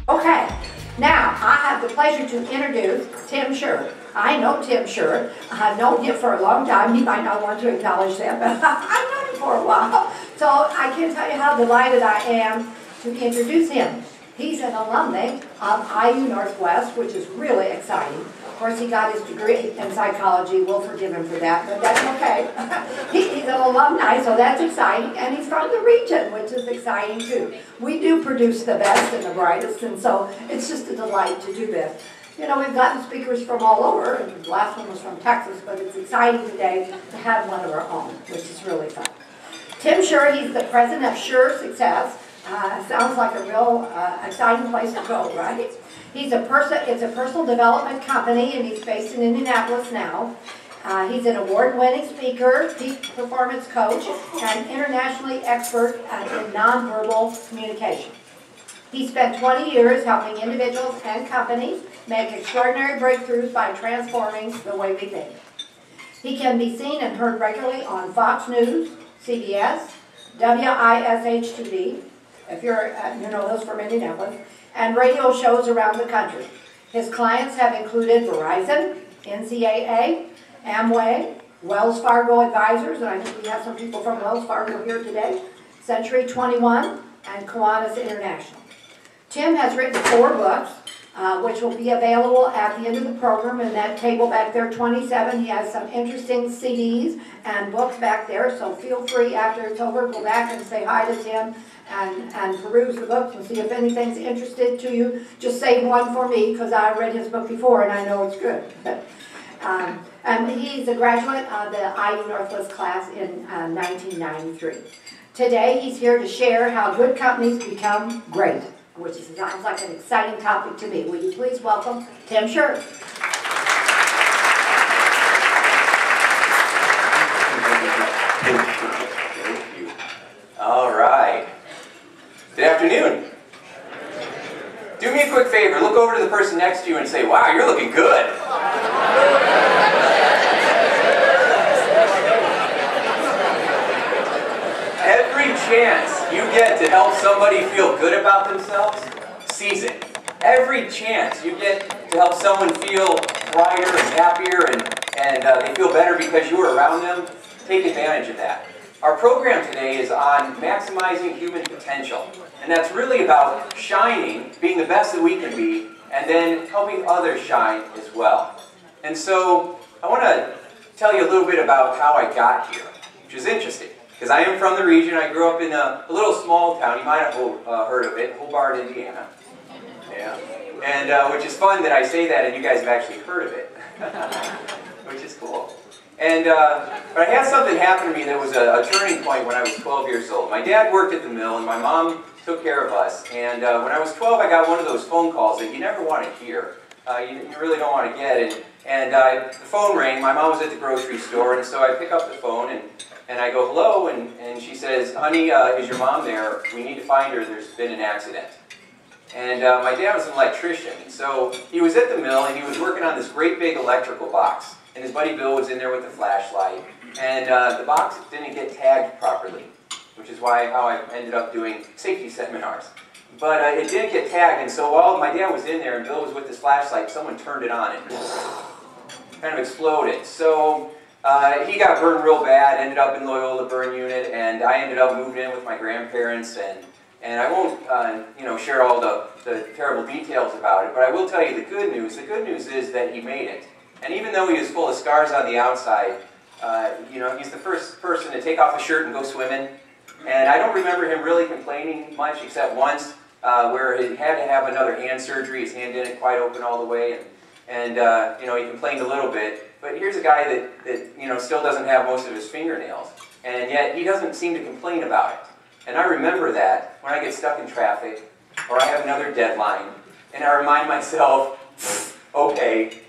Okay, now I have the pleasure to introduce Tim Shurr. I know Tim Shurr. I've known him for a long time. He might not want to acknowledge that, but I've known him for a while. So I can't tell you how delighted I am to introduce him. He's an alumni of IU Northwest, which is really exciting. Of course, he got his degree in psychology. We'll forgive him for that, but that's okay. He's an alumni, so that's exciting. And he's from the region, which is exciting too. We do produce the best and the brightest, and so it's just a delight to do this. You know, we've gotten speakers from all over, and the last one was from Texas, but it's exciting today to have one of our own, which is really fun. Tim Shurr, he's the president of Shurr Success. Sounds like a real exciting place to go, right? It's a personal development company, and he's based in Indianapolis now. He's an award-winning speaker, peak performance coach, and internationally expert in nonverbal communication. He spent 20 years helping individuals and companies make extraordinary breakthroughs by transforming the way we think. He can be seen and heard regularly on Fox News, CBS, WISH-TV, if you're, you know those from Indianapolis, and radio shows around the country. His clients have included Verizon, NCAA, Amway, Wells Fargo Advisors, and I think we have some people from Wells Fargo here today, Century 21, and Kiwanis International. Tim has written 4 books, which will be available at the end of the program, and that table back there, 27. He has some interesting CDs and books back there, so feel free after it's over, go back and say hi to Tim and peruse the books and see if anything's interested to you. Just save one for me, because I read his book before and I know it's good. And he's a graduate of the IU Northwest class in 1993. Today he's here to share how good companies become great, which sounds like an exciting topic to me. Will you please welcome Tim Shurr? Thank you. All right. Good afternoon. Do me a quick favor. Look over to the person next to you and say, "Wow, you're looking good." Every chance you get to help somebody feel good about themselves, seize it. Every chance you get to help someone feel brighter and happier and they feel better because you were around them, take advantage of that. Our program today is on maximizing human potential, and that's really about shining, being the best that we can be, and then helping others shine as well. And so I want to tell you a little bit about how I got here, which is interesting. Because I am from the region. I grew up in a little small town. You might have heard of it, Hobart, Indiana. Yeah. And which is fun that I say that and you guys have actually heard of it, which is cool. And but I had something happen to me that was a turning point when I was 12 years old. My dad worked at the mill and my mom took care of us. And when I was 12, I got one of those phone calls that you never want to hear. You really don't want to get. And the phone rang. My mom was at the grocery store, and so I pick up the phone and I go, "Hello," and she says, "Honey, is your mom there? We need to find her. There's been an accident." And my dad was an electrician, so he was at the mill and he was working on this great big electrical box. And his buddy Bill was in there with the flashlight, and the box didn't get tagged properly, which is how I ended up doing safety seminars. But it didn't get tagged, and so while my dad was in there and Bill was with his flashlight, someone turned it on and kind of exploded. So he got burned real bad, ended up in Loyola burn unit, and I ended up moving in with my grandparents, and I won't share all the terrible details about it, but I will tell you the good news. The good news is that he made it. And even though he was full of scars on the outside, he's the first person to take off his shirt and go swimming. And I don't remember him really complaining much, except once where he had to have another hand surgery. His hand didn't quite open all the way, and he complained a little bit. But here's a guy that still doesn't have most of his fingernails, and yet he doesn't seem to complain about it. And I remember that when I get stuck in traffic, or I have another deadline, and I remind myself, okay,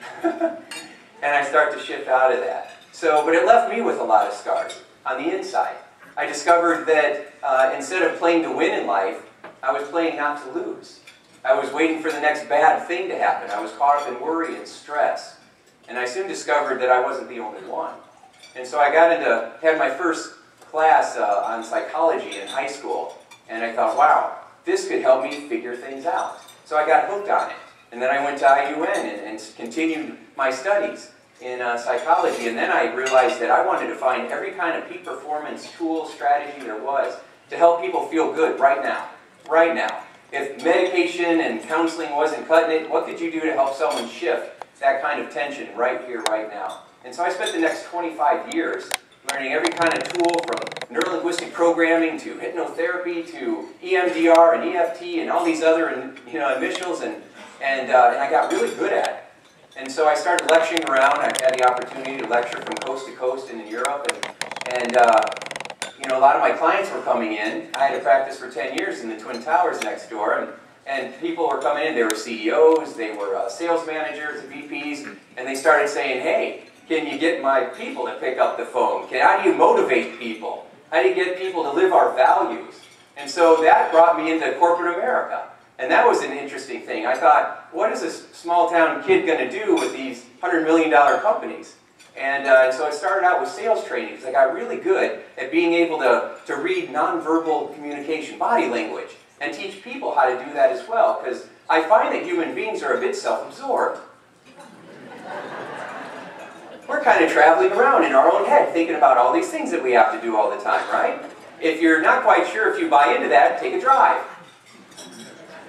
and I start to shift out of that. But it left me with a lot of scars on the inside. I discovered that instead of playing to win in life, I was playing not to lose. I was waiting for the next bad thing to happen. I was caught up in worry and stress. And I soon discovered that I wasn't the only one. And so I had my first class on psychology in high school. And I thought, wow, this could help me figure things out. So I got hooked on it. And then I went to IUN and continued my studies in psychology. And then I realized that I wanted to find every kind of peak performance tool, strategy there was to help people feel good right now. Right now. If medication and counseling wasn't cutting it, what could you do to help someone shift that kind of tension right here, right now? And so I spent the next 25 years learning every kind of tool from neuro-linguistic programming to hypnotherapy to EMDR and EFT and all these other initials, and I got really good at it. And so I started lecturing around. I had the opportunity to lecture from coast to coast and in Europe, and a lot of my clients were coming in. I had to practice for 10 years in the Twin Towers next door, and people were coming in. They were CEOs, they were sales managers, VPs, and they started saying, hey, can you get my people to pick up the phone? How do you motivate people? How do you get people to live our values? And so that brought me into corporate America. And that was an interesting thing. I thought, what is this small town kid going to do with these $100 million companies? And so I started out with sales training because I got really good at being able to read nonverbal communication, body language, and teach people how to do that as well. Because I find that human beings are a bit self-absorbed. We're kind of traveling around in our own head thinking about all these things that we have to do all the time, right? If you're not quite sure if you buy into that, take a drive.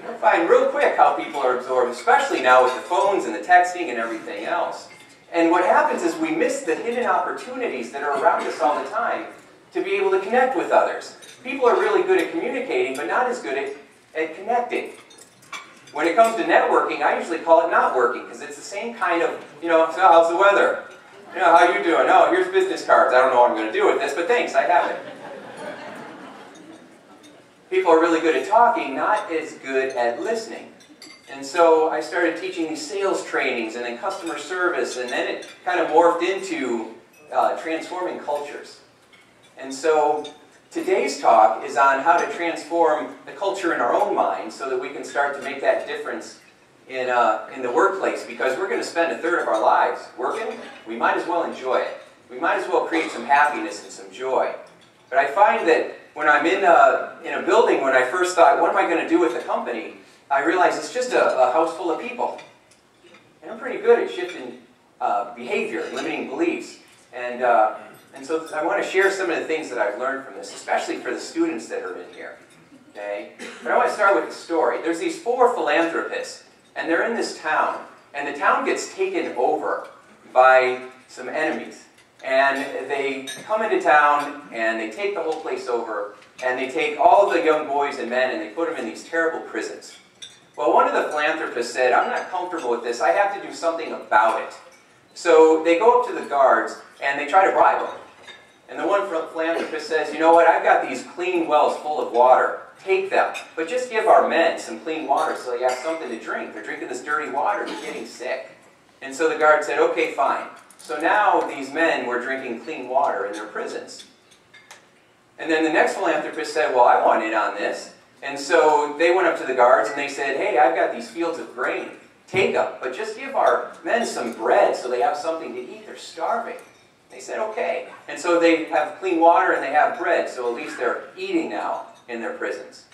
You'll find real quick how people are absorbed, especially now with the phones and the texting and everything else. And what happens is we miss the hidden opportunities that are around us all the time to be able to connect with others. People are really good at communicating, but not as good at connecting. When it comes to networking, I usually call it not working, because it's the same kind of, so how's the weather? How you doing? Oh, here's business cards. I don't know what I'm going to do with this, but thanks, I have it. People are really good at talking, not as good at listening. And so I started teaching these sales trainings and then customer service, and then it kind of morphed into transforming cultures. And so today's talk is on how to transform the culture in our own minds so that we can start to make that difference in the workplace, because we're going to spend a third of our lives working. We might as well enjoy it. We might as well create some happiness and some joy. But I find that when I'm in a building, when I first thought, what am I going to do with the company, I realized it's just a house full of people. And I'm pretty good at shifting behavior, limiting beliefs. And so I want to share some of the things that I've learned from this, especially for the students that are in here. Okay? But I want to start with a story. There's these 4 philanthropists, and they're in this town. And the town gets taken over by some enemies. And they come into town, and they take the whole place over, and they take all the young boys and men, and they put them in these terrible prisons. Well, one of the philanthropists said, I'm not comfortable with this. I have to do something about it. So they go up to the guards, and they try to bribe them. And the one philanthropist says, you know what, I've got these clean wells full of water. Take them. But just give our men some clean water so they have something to drink. They're drinking this dirty water. They're getting sick. And so the guard said, okay, fine. So now these men were drinking clean water in their prisons. And then the next philanthropist said, well, I want in on this. And so they went up to the guards and they said, hey, I've got these fields of grain. Take them. But just give our men some bread so they have something to eat. They're starving. They said, okay. And so they have clean water and they have bread, so at least they're eating now in their prisons.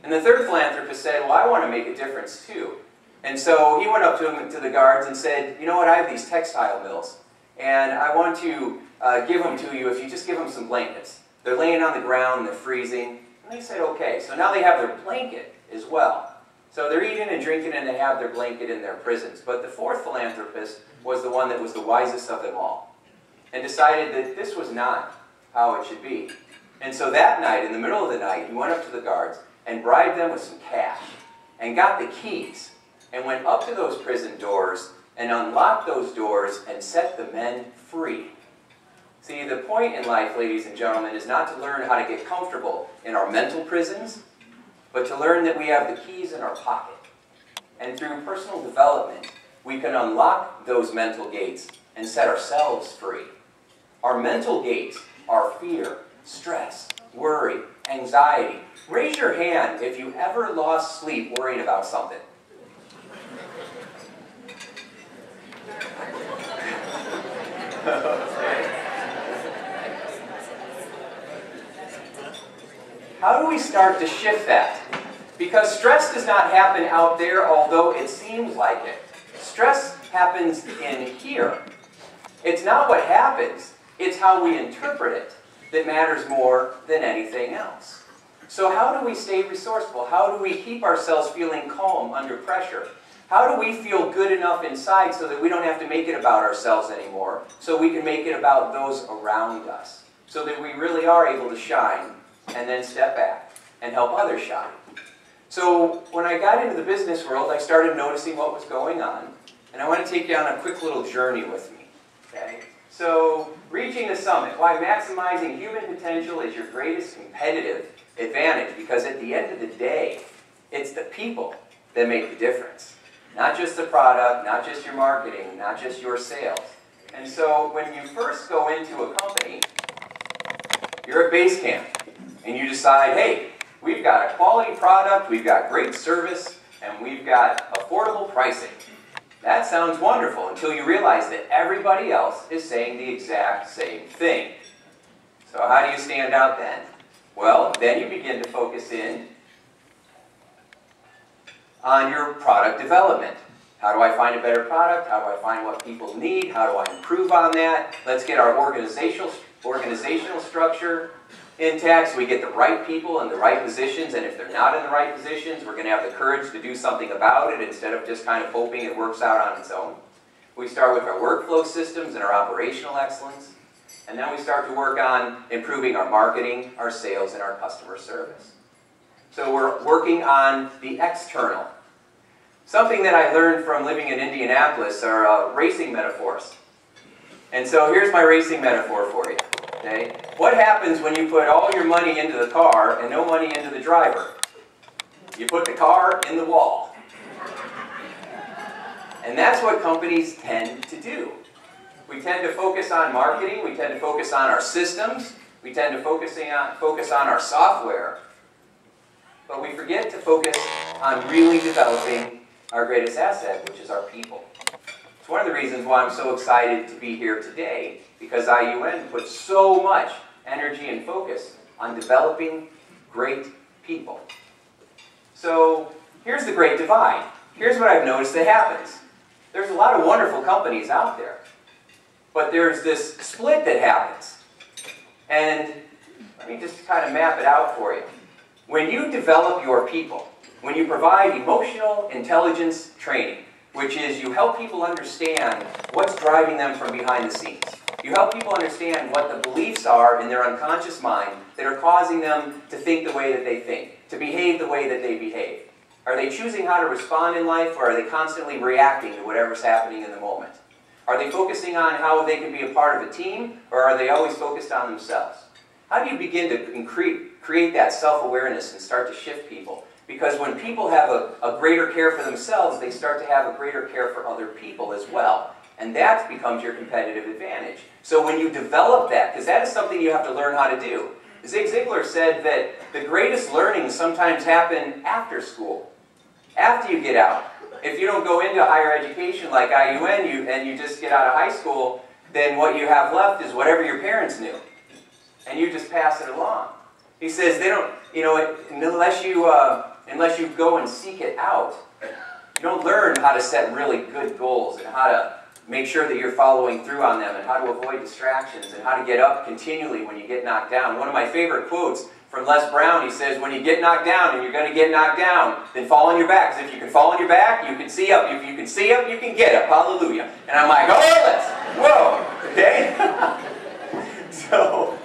And the third philanthropist said, well, I want to make a difference too. And so he went up to the guards and said, you know what, I have these textile mills, and I want to give them to you if you just give them some blankets. They're laying on the ground and they're freezing. And they said, okay. So now they have their blanket as well. So they're eating and drinking and they have their blanket in their prisons. But the fourth philanthropist was the one that was the wisest of them all, and decided that this was not how it should be. And so that night, in the middle of the night, he went up to the guards and bribed them with some cash and got the keys and went up to those prison doors and unlocked those doors and set the men free. See, the point in life, ladies and gentlemen, is not to learn how to get comfortable in our mental prisons, but to learn that we have the keys in our pocket. And through personal development, we can unlock those mental gates and set ourselves free. Our mental gates are fear, stress, worry, anxiety. Raise your hand if you ever lost sleep worrying about something. How do we start to shift that? Because stress does not happen out there, although it seems like it. Stress happens in here. It's not what happens, it's how we interpret it that matters more than anything else. So how do we stay resourceful? How do we keep ourselves feeling calm under pressure? How do we feel good enough inside so that we don't have to make it about ourselves anymore, so we can make it about those around us, so that we really are able to shine and then step back and help others shine? So when I got into the business world, I started noticing what was going on, and I want to take you on a quick little journey with me. Okay? So, reaching the summit, why maximizing human potential is your greatest competitive advantage, because at the end of the day, it's the people that make the difference. Not just the product, not just your marketing, not just your sales. And so when you first go into a company, you're at base camp, and you decide, hey, we've got a quality product, we've got great service, and we've got affordable pricing. That sounds wonderful until you realize that everybody else is saying the exact same thing. So how do you stand out then? Well, then you begin to focus in on your product development. How do I find a better product? How do I find what people need? How do I improve on that? Let's get our organizational structure intact so we get the right people in the right positions, and if they're not in the right positions, we're going to have the courage to do something about it instead of just kind of hoping it works out on its own. We start with our workflow systems and our operational excellence, and then we start to work on improving our marketing, our sales, and our customer service. So we're working on the external. Something that I learned from living in Indianapolis are racing metaphors. And so here's my racing metaphor for you. Okay? What happens when you put all your money into the car and no money into the driver? You put the car in the wall. And that's what companies tend to do. We tend to focus on marketing, we tend to focus on our systems, we tend to focus on our software, but we forget to focus on really developing our greatest asset, which is our people. It's one of the reasons why I'm so excited to be here today, because IUN puts so much energy and focus on developing great people. So here's the great divide. Here's what I've noticed that happens. There's a lot of wonderful companies out there, but there's this split that happens. And let me just kind of map it out for you. When you develop your people, when you provide emotional intelligence training, which is you help people understand what's driving them from behind the scenes. You help people understand what the beliefs are in their unconscious mind that are causing them to think the way that they think, to behave the way that they behave. Are they choosing how to respond in life, or are they constantly reacting to whatever's happening in the moment? Are they focusing on how they can be a part of a team, or are they always focused on themselves? How do you begin to create that self-awareness and start to shift people? Because when people have a greater care for themselves, they start to have a greater care for other people as well. And that becomes your competitive advantage. So when you develop that, because that is something you have to learn how to do. Zig Ziglar said that the greatest learning sometimes happen after school, after you get out. If you don't go into higher education like IUN and you just get out of high school, then what you have left is whatever your parents knew. And you just pass it along. He says they don't, unless you go and seek it out, you don't learn how to set really good goals and how to make sure that you're following through on them and how to avoid distractions and how to get up continually when you get knocked down. One of my favorite quotes from Les Brown, he says, when you get knocked down and you're going to get knocked down, then fall on your back. Because if you can fall on your back, you can see up. If you can see up, you can get up. Hallelujah. And I'm like, oh, let's, whoa, okay? So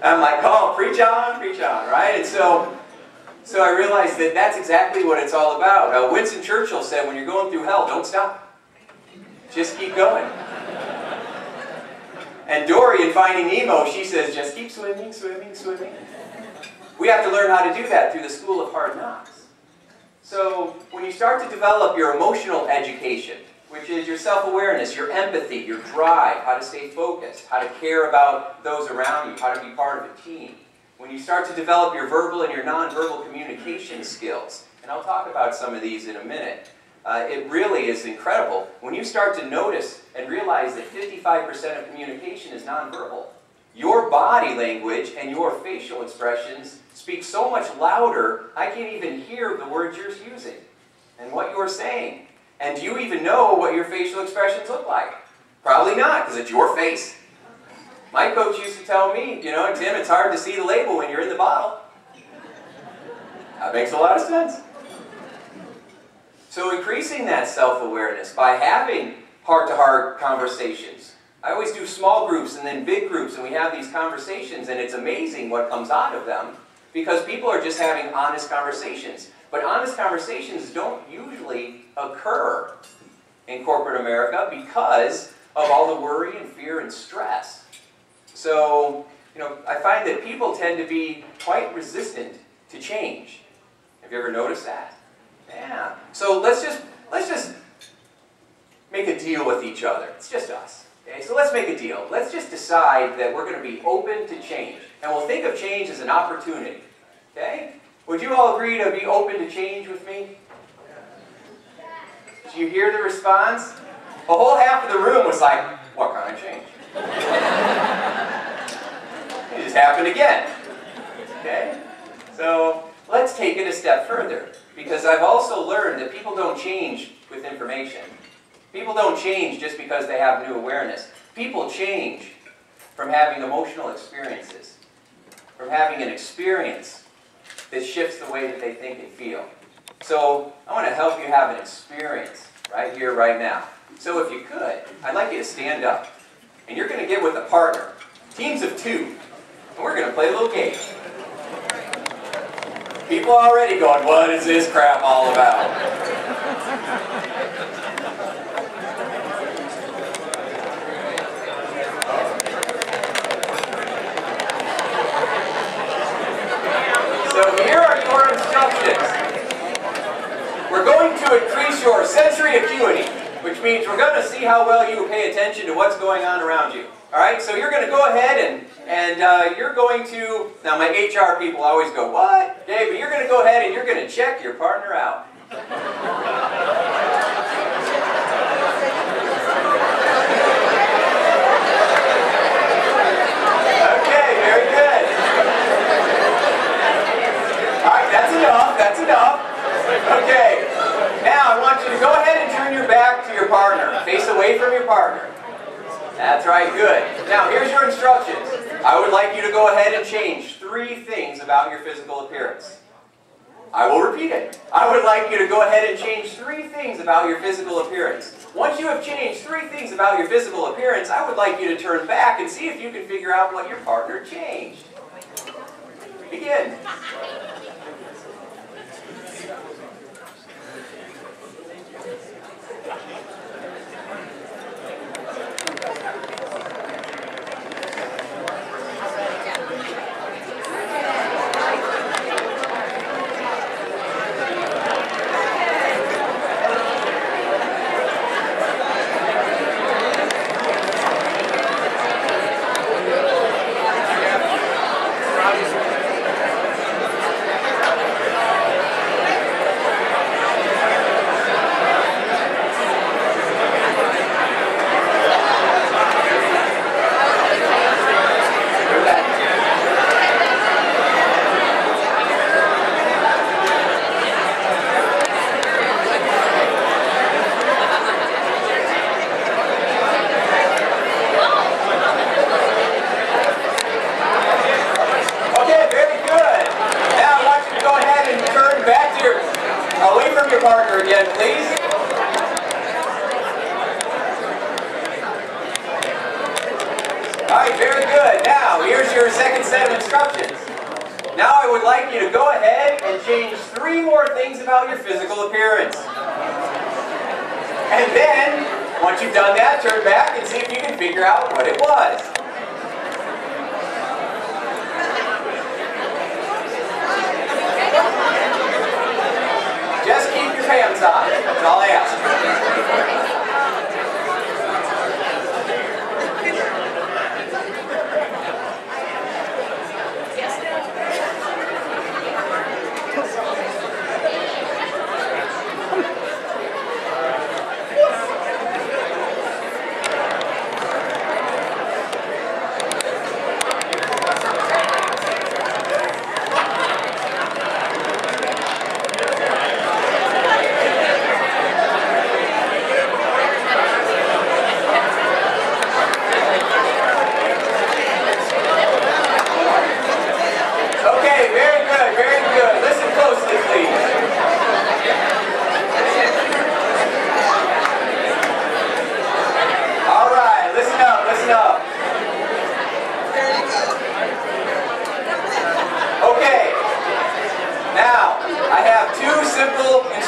I'm like, oh, preach on, right? And so I realized that that's exactly what it's all about. Winston Churchill said, when you're going through hell, don't stop. Just keep going. And Dory in Finding Nemo, she says, just keep swimming, swimming, swimming. We have to learn how to do that through the School of Hard Knocks. So when you start to develop your emotional education, which is your self-awareness, your empathy, your drive, how to stay focused, how to care about those around you, how to be part of a team. When you start to develop your verbal and your nonverbal communication skills, and I'll talk about some of these in a minute, it really is incredible when you start to notice and realize that 55% of communication is nonverbal. Your body language and your facial expressions speak so much louder, I can't even hear the words you're using and what you're saying. And do you even know what your facial expressions look like? Probably not, because it's your face. My coach used to tell me, you know, Tim, it's hard to see the label when you're in the bottle. That makes a lot of sense. So increasing that self-awareness by having heart-to-heart conversations. I always do small groups and then big groups, and we have these conversations, and it's amazing what comes out of them because people are just having honest conversations. But honest conversations don't usually occur in corporate America because of all the worry and fear and stress. So, you know, I find that people tend to be quite resistant to change. Have you ever noticed that? Yeah. So let's just make a deal with each other. It's just us. Okay? So let's make a deal. Let's just decide that we're going to be open to change. And we'll think of change as an opportunity. Okay? Would you all agree to be open to change with me? Did you hear the response? The whole half of the room was like, what kind of change? It just happened again. Okay? So let's take it a step further. Because I've also learned that people don't change with information. People don't change just because they have new awareness. People change from having emotional experiences. From having an experience that shifts the way that they think and feel. So I want to help you have an experience right here, right now. So if you could, I'd like you to stand up. And you're going to get with a partner. Teams of 2. And we're going to play a little game. People are already going, what is this crap all about? So here are your instructions. We're going to increase your sensory acuity, which means we're going to see how well you pay attention to what's going on around you. All right, so you're going to go ahead and you're going to, now my HR people always go, what? Okay, but you're going to go ahead and you're going to check your partner out. Okay, very good. All right, that's enough, that's enough. Okay, now I want you to go ahead and turn your back to your partner. Face away from your partner. That's right, good. Now, here's your instructions. I would like you to go ahead and change 3 things about your physical appearance. I will repeat it. I would like you to go ahead and change 3 things about your physical appearance. Once you have changed 3 things about your physical appearance, I would like you to turn back and see if you can figure out what your partner changed. Begin.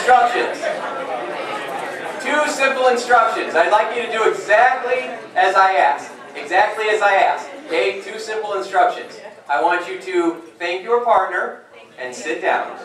instructions. 2 simple instructions. I'd like you to do exactly as I asked. Exactly as I asked. Okay, 2 simple instructions. I want you to thank your partner and sit down.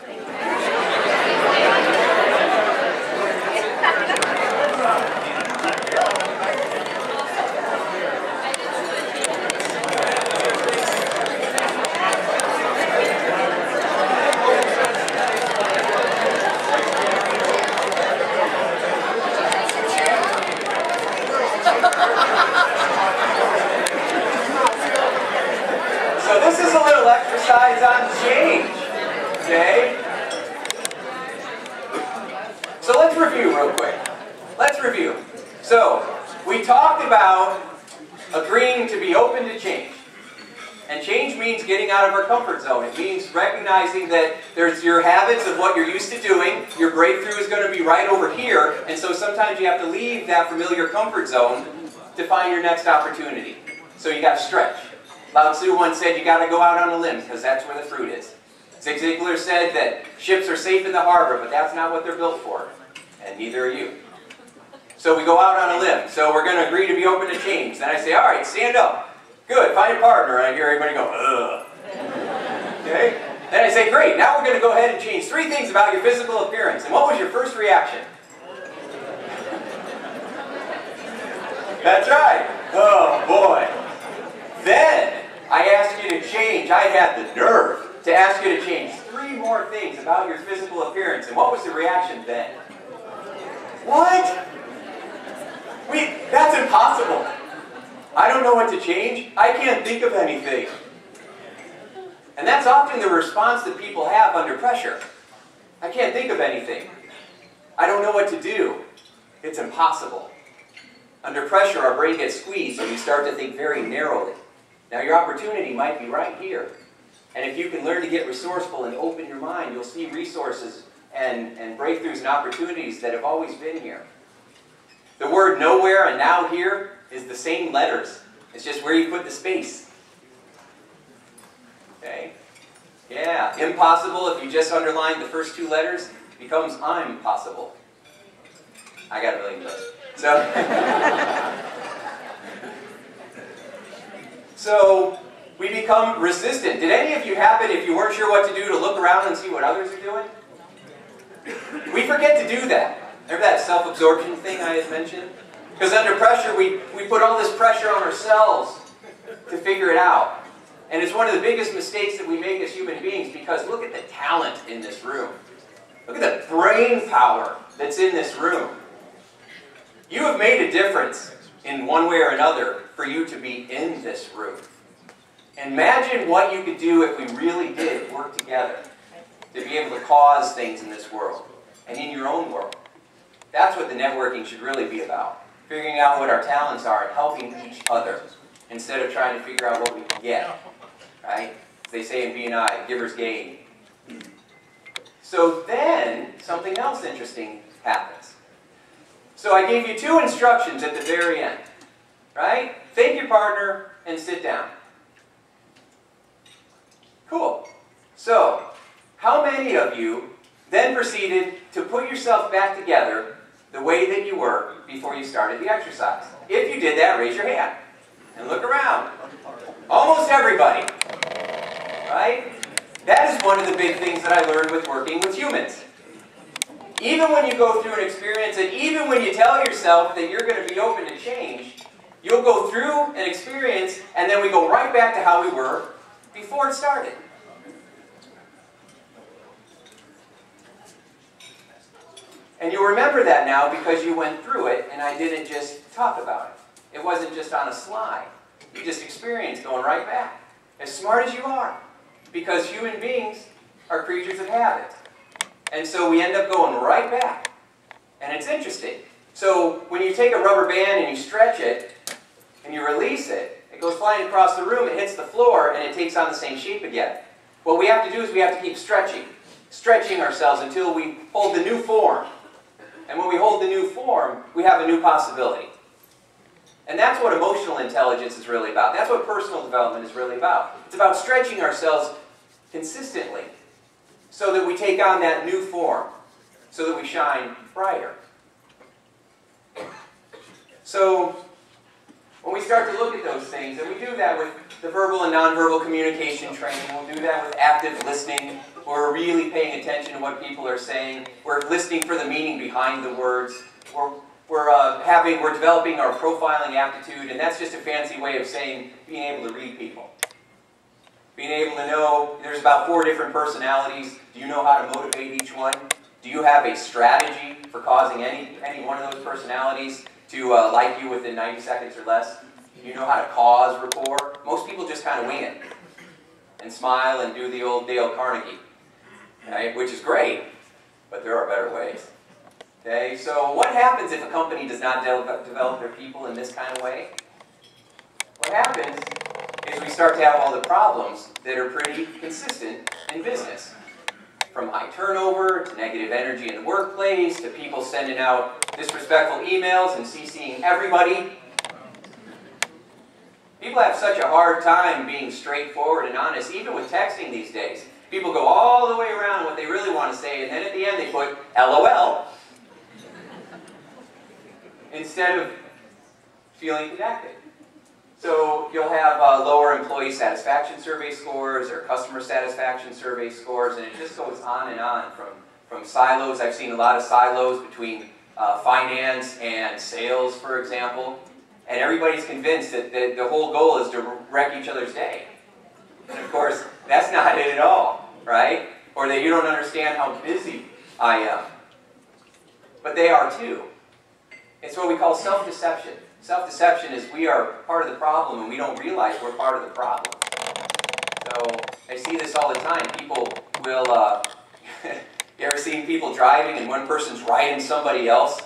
So this is a little exercise on change, okay? So let's review real quick. Let's review. So we talked about agreeing to be open to change. And change means getting out of our comfort zone. It means recognizing that there's your habits of what you're used to doing. Your breakthrough is going to be right over here. And so sometimes you have to leave that familiar comfort zone to find your next opportunity. So you got to stretch. Lao Tzu once said you got to go out on a limb because that's where the fruit is. Zig Ziglar said that ships are safe in the harbor, but that's not what they're built for. And neither are you. So we go out on a limb. So we're going to agree to be open to change. Then I say, all right, stand up. Good, find a partner. And I hear everybody go, ugh. Okay? Then I say, great, now we're going to go ahead and change 3 things about your physical appearance. And what was your first reaction? That's right. Oh, boy. Then I asked you to change. I had the nerve to ask you to change 3 more things about your physical appearance. And what was the reaction then? What? That's impossible. I don't know what to change. I can't think of anything. And that's often the response that people have under pressure. I can't think of anything. I don't know what to do. It's impossible. Under pressure, our brain gets squeezed and we start to think very narrowly. Now your opportunity might be right here. And if you can learn to get resourceful and open your mind, you'll see resources and breakthroughs and opportunities that have always been here. The word nowhere and now here is the same letters. It's just where you put the space. Okay? Yeah, impossible, if you just underline the first 2 letters, becomes I'm possible. I got a million of those. So we become resistant. Did any of you happen, if you weren't sure what to do, to look around and see what others are doing? We forget to do that. Remember that self-absorption thing I had mentioned? Because under pressure, we put all this pressure on ourselves to figure it out. And it's one of the biggest mistakes that we make as human beings, because look at the talent in this room. Look at the brain power that's in this room. You have made a difference in one way or another for you to be in this room. Imagine what you could do if we really did work together to be able to cause things in this world and in your own world. That's what the networking should really be about. Figuring out what our talents are and helping each other instead of trying to figure out what we can get. Right? They say in B&I, givers gain. So then, something else interesting happens. So I gave you 2 instructions at the very end. Right? Thank your partner and sit down. Cool. So, how many of you then proceeded to put yourself back together the way that you were before you started the exercise? If you did that, raise your hand. And look around. Almost everybody. Right? That is one of the big things that I learned with working with humans. Even when you go through an experience, and even when you tell yourself that you're going to be open to change, you'll go through an experience, and then we go right back to how we were before it started. And you'll remember that now because you went through it, and I didn't just talk about it. It wasn't just on a slide. You just experienced going right back. As smart as you are. Because human beings are creatures of habit. And so we end up going right back. And it's interesting. So when you take a rubber band and you stretch it, and you release it, it goes flying across the room, it hits the floor, and it takes on the same shape again. What we have to do is we have to keep stretching ourselves until we hold the new form. And when we hold the new form, we have a new possibility. And that's what emotional intelligence is really about. That's what personal development is really about. It's about stretching ourselves consistently so that we take on that new form. so that we shine brighter. So when we start to look at those things, and we do that with the verbal and nonverbal communication training, we'll do that with active listening. We're really paying attention to what people are saying. We're listening for the meaning behind the words. We're developing our profiling aptitude, and that's just a fancy way of saying being able to read people. Being able to know there's about 4 different personalities. Do you know how to motivate each one? Do you have a strategy for causing any one of those personalities to like you within 90 seconds or less? Do you know how to cause rapport? Most people just kind of wing it and smile and do the old Dale Carnegie, right? Which is great, but there are better ways. Okay, so what happens if a company does not develop their people in this kind of way? What happens is we start to have all the problems that are pretty consistent in business. From high turnover, to negative energy in the workplace, to people sending out disrespectful emails and CCing everybody. People have such a hard time being straightforward and honest, even with texting these days. People go all the way around what they really want to say, and then at the end they put LOL instead of feeling connected. So you'll have lower employee satisfaction survey scores or customer satisfaction survey scores, and it just goes on and on from silos. I've seen a lot of silos between finance and sales, for example, and everybody's convinced that the whole goal is to wreck each other's day. And of course, that's not it at all, right? Or that you don't understand how busy I am. But they are too. It's what we call self-deception. Self-deception is we are part of the problem and we don't realize we're part of the problem. So I see this all the time. People will, you ever seen people driving and one person's riding somebody else,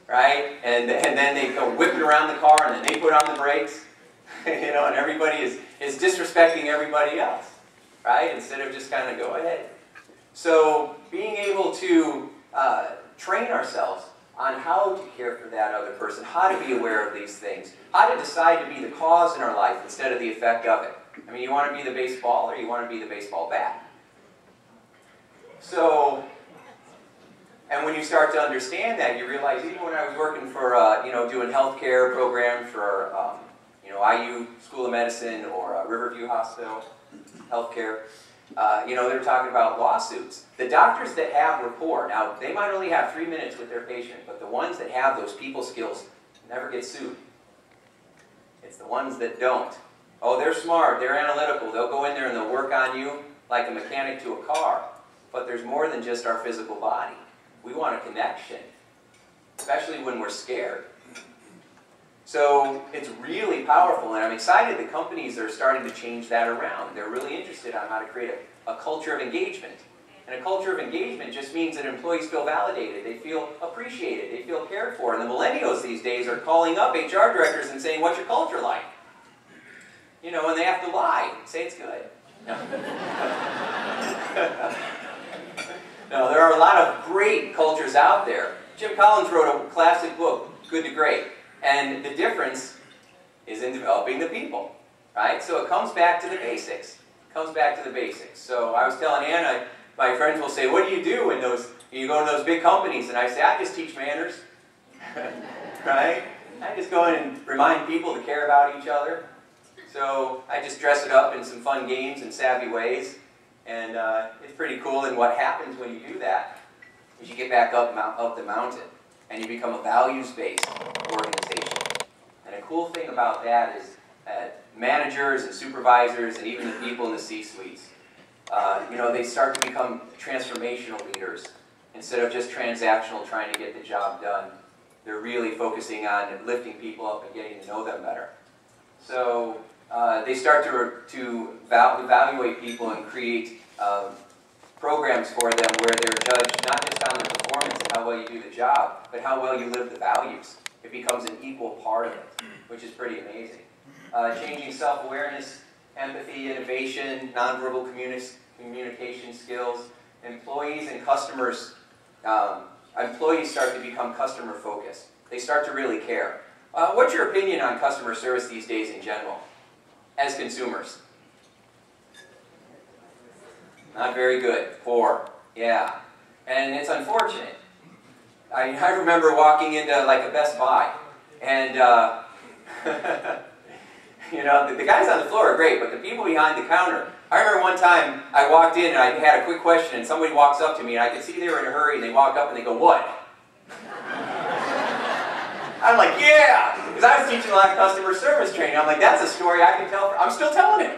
right? And then they go whipping around the car and then they put on the brakes, you know, and everybody is disrespecting everybody else, right? Instead of just kind of go ahead. So being able to train ourselves on how to care for that other person, how to be aware of these things, how to decide to be the cause in our life instead of the effect of it. I mean, you want to be the baseball or you want to be the baseball bat. So, and when you start to understand that, you realize even when I was working for, doing healthcare programs for, IU School of Medicine or Riverview Hospital Healthcare, they were talking about lawsuits. The doctors that have rapport, now they might only have 3 minutes with their patient, but the ones that have those people skills never get sued. It's the ones that don't. Oh, they're smart, they're analytical, they'll go in there and they'll work on you like a mechanic to a car. But there's more than just our physical body. We want a connection, especially when we're scared. So it's really powerful, and I'm excited that companies are starting to change that around. They're really interested on how to create a culture of engagement. And a culture of engagement just means that employees feel validated, they feel appreciated, they feel cared for. And the millennials these days are calling up HR directors and saying, what's your culture like? You know, and they have to lie, say it's good. No. No, there are a lot of great cultures out there. Jim Collins wrote a classic book, Good to Great. And the difference is in developing the people, right? So it comes back to the basics. It comes back to the basics. So I was telling Anna, my friends will say, what do you do when you go to those big companies? And I say, I just teach manners, right? I just go in and remind people to care about each other. So I just dress it up in some fun games and savvy ways. And it's pretty cool. And what happens when you do that is you get back up the mountain and you become a values-based organization. And a cool thing about that is that managers and supervisors and even the people in the C-suites, they start to become transformational leaders. Instead of just transactional trying to get the job done, they're really focusing on lifting people up and getting to know them better. So they start to evaluate people and create programs for them where they're judged not just on their performance and how well you do the job, but how well you live the values. It becomes an equal part of it, which is pretty amazing. Changing self-awareness, empathy, innovation, nonverbal communication skills. Employees and customers, employees start to become customer-focused. They start to really care. What's your opinion on customer service these days in general, as consumers? Not very good. Poor. Yeah. And it's unfortunate I remember walking into like a Best Buy, and you know, the guys on the floor are great, but the people behind the counter. I remember one time I walked in and I had a quick question, and somebody walks up to me, and I could see they were in a hurry, and they walk up and they go, "What?" I'm like, "Yeah," because I was teaching a lot of customer service training. I'm like, that's a story I can tell. I'm still telling it.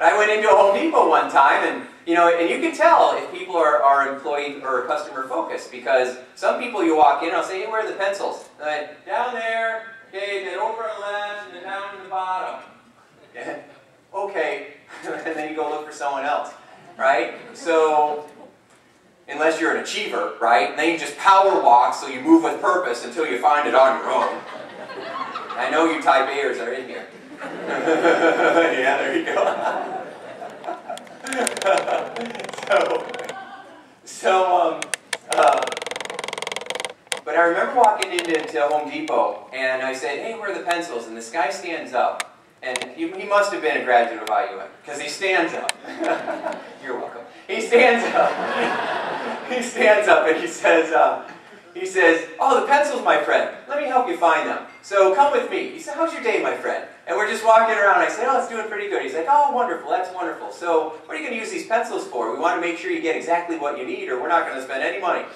I went into a Home Depot one time, and you know, and you can tell if people are employee or customer focused, because some people you walk in, I'll say, "Hey, where are the pencils?" And I'm like, "Down there, okay, then over on the left, and then down to the bottom." Yeah. Okay, and then you go look for someone else, right? So, unless you're an achiever, right? And then you just power walk, so you move with purpose until you find it on your own. I know you Type A'ers are in here. Yeah, there you go. But I remember walking into Home Depot, and I said, "Hey, where are the pencils?" And this guy stands up, and he must have been a graduate of IUM, because he stands up. You're welcome. He stands up. He stands up and he says, "Oh, the pencils, my friend. Let me help you find them. So come with me." He said, "How's your day, my friend?" And we're just walking around. I said, "Oh, it's doing pretty good." He's like, "Oh, wonderful. That's wonderful. So what are you going to use these pencils for? We want to make sure you get exactly what you need, or we're not going to spend any money."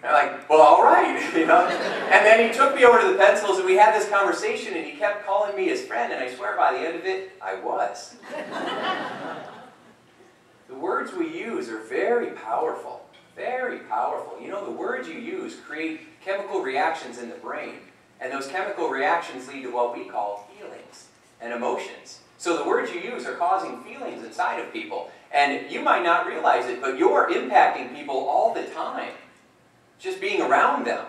And I'm like, "Well, all right." You know? And then he took me over to the pencils, and we had this conversation, and he kept calling me his friend, and I swear by the end of it, I was. The words we use are very powerful. Very powerful. You know, the words you use create chemical reactions in the brain. And those chemical reactions lead to what we call feelings and emotions. So the words you use are causing feelings inside of people. And you might not realize it, but you're impacting people all the time, just being around them.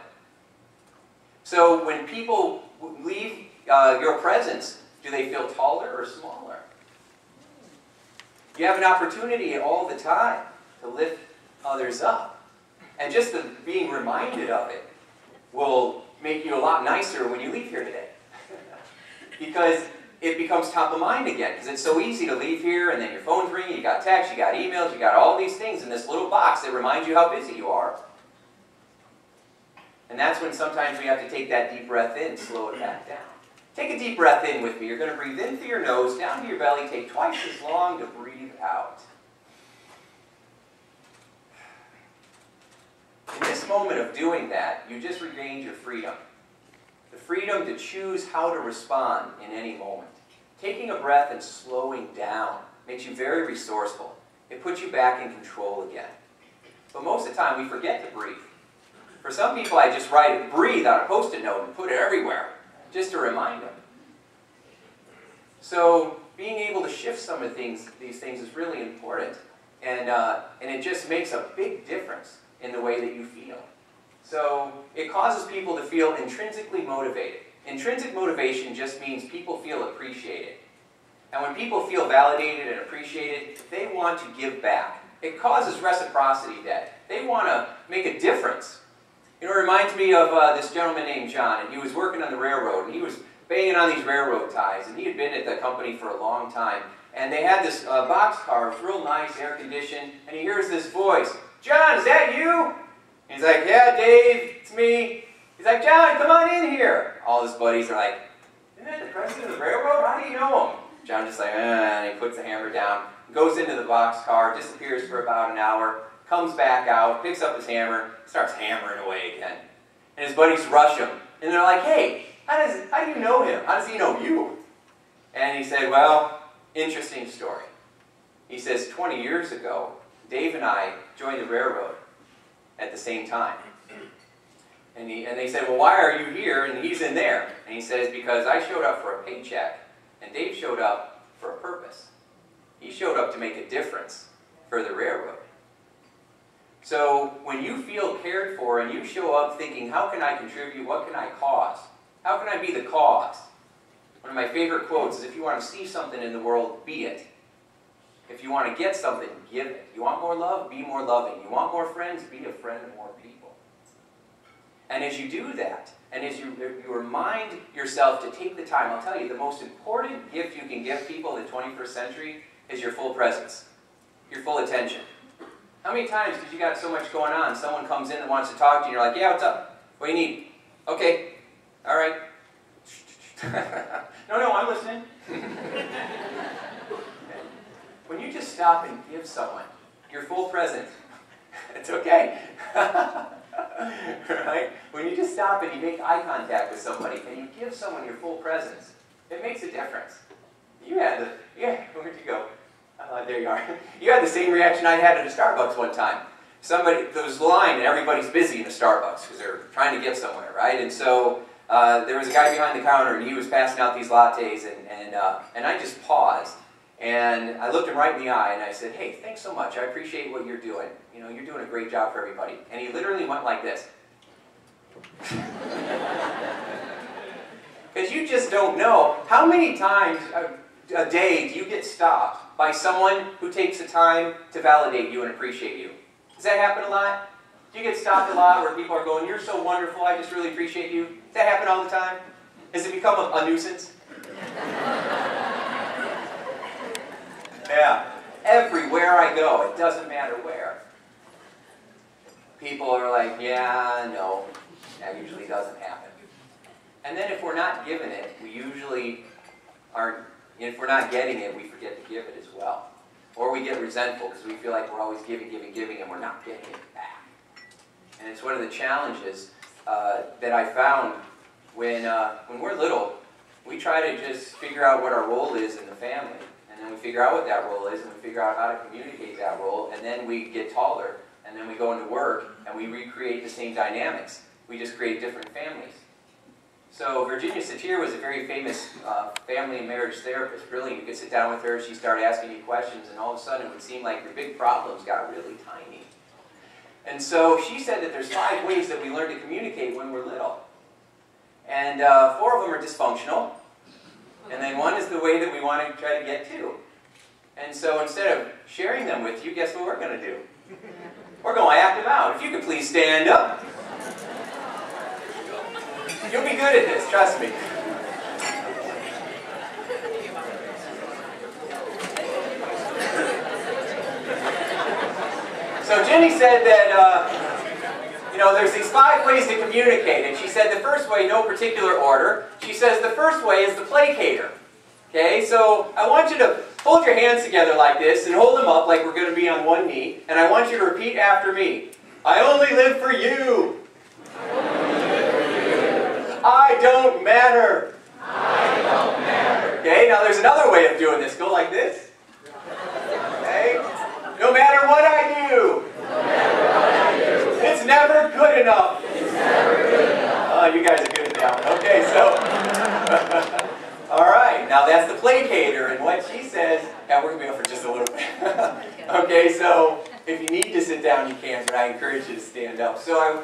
So when people leave your presence, do they feel taller or smaller? You have an opportunity all the time to lift others up. And just being reminded of it will make you a lot nicer when you leave here today. Because it becomes top of mind again. Because it's so easy to leave here, and then your phone's ringing, you got texts, you got emails, you got all these things in this little box that reminds you how busy you are. And that's when sometimes we have to take that deep breath in, slow it back down. Take a deep breath in with me. You're going to breathe in through your nose, down to your belly. Take twice as long to breathe out. In this moment of doing that, you just regained your freedom. The freedom to choose how to respond in any moment. Taking a breath and slowing down makes you very resourceful. It puts you back in control again. But most of the time, we forget to breathe. For some people, I just write "breathe" on a Post-it note and put it everywhere, just to remind them. So being able to shift some of these things is really important. And it just makes a big difference in the way that you feel. So it causes people to feel intrinsically motivated. Intrinsic motivation just means people feel appreciated. And when people feel validated and appreciated, they want to give back. It causes reciprocity debt. They want to make a difference. You know, it reminds me of this gentleman named John, and he was working on the railroad, and he was banging on these railroad ties, and he had been at the company for a long time. And they had this boxcar, it was real nice, air-conditioned, and he hears this voice, "John, is that you?" And he's like, "Yeah, Dave, it's me." He's like, "John, come on in here." All his buddies are like, "Isn't that the president of the railroad? How do you know him?" John just like, and he puts the hammer down, goes into the boxcar, disappears for about an hour, comes back out, picks up his hammer, starts hammering away again. And his buddies rush him. And they're like, "Hey, how do you know him? How does he know you?" And he said, "Well, interesting story." He says, 20 years ago, Dave and I joined the railroad at the same time. And they said, "Well, why are you here?" And he's in there. And he says, "Because I showed up for a paycheck, and Dave showed up for a purpose. He showed up to make a difference for the railroad." So when you feel cared for and you show up thinking, how can I contribute? What can I cause? How can I be the cause? One of my favorite quotes is, if you want to see something in the world, be it. If you want to get something, give it. You want more love? Be more loving. You want more friends? Be a friend of more people. And as you do that, and as you remind yourself to take the time, I'll tell you, the most important gift you can give people in the 21st century is your full presence, your full attention. How many times, because you got so much going on, someone comes in and wants to talk to you, and you're like, yeah, what's up? What do you need? Okay. All right. No, I'm listening. When you just stop and give someone your full presence, it's okay. Right? When you just stop and you make eye contact with somebody and you give someone your full presence, it makes a difference. Where'd you go? There you are. You had the same reaction I had at a Starbucks one time. There was a line and everybody's busy in a Starbucks because they're trying to get somewhere, right? And so there was a guy behind the counter and he was passing out these lattes and I just paused and I looked him right in the eye and I said, hey, thanks so much. I appreciate what you're doing. You know, you're doing a great job for everybody. And he literally went like this. Because you just don't know how many times a day do you get stopped by someone who takes the time to validate you and appreciate you. Does that happen a lot? Do you get stopped a lot where people are going, you're so wonderful, I just really appreciate you? Does that happen all the time? Has it become a nuisance? Yeah. Everywhere I go, it doesn't matter where. People are like, yeah, no, that usually doesn't happen. And then if we're not given it, we usually aren't, if we're not getting it, we forget to give it as well. Or we get resentful because we feel like we're always giving, and we're not getting it back. And it's one of the challenges that I found when we're little. We try to just figure out what our role is in the family. And then we figure out what that role is, and we figure out how to communicate that role. And then we get taller, and then we go into work, and we recreate the same dynamics. We just create different families. So Virginia Satir was a very famous family and marriage therapist. Really, you could sit down with her, she'd start asking you questions, and all of a sudden it would seem like your big problems got really tiny. And so she said that there's 5 ways that we learn to communicate when we're little. And 4 of them are dysfunctional. And then 1 is the way that we want to try to get to. And so instead of sharing them with you, guess what we're going to do? We're going to act them out. If you could please stand up. You'll be good at this, trust me. So Jenny said that, there's these 5 ways to communicate. And she said the first way, no particular order. She says the first way is the placater. Okay, so I want you to hold your hands together like this and hold them up like we're going to be on one knee. And I want you to repeat after me. I only live for you. I don't matter. I don't matter. Okay, now there's another way of doing this. Go like this. Okay? No matter what I do. No matter what I do. It's never good enough. It's never good enough. Oh, you guys are good at that one. Okay, so. All right, now that's the placater. And what she says, yeah, we're going to be over just a little bit. Okay, so if you need to sit down, you can, but I encourage you to stand up. So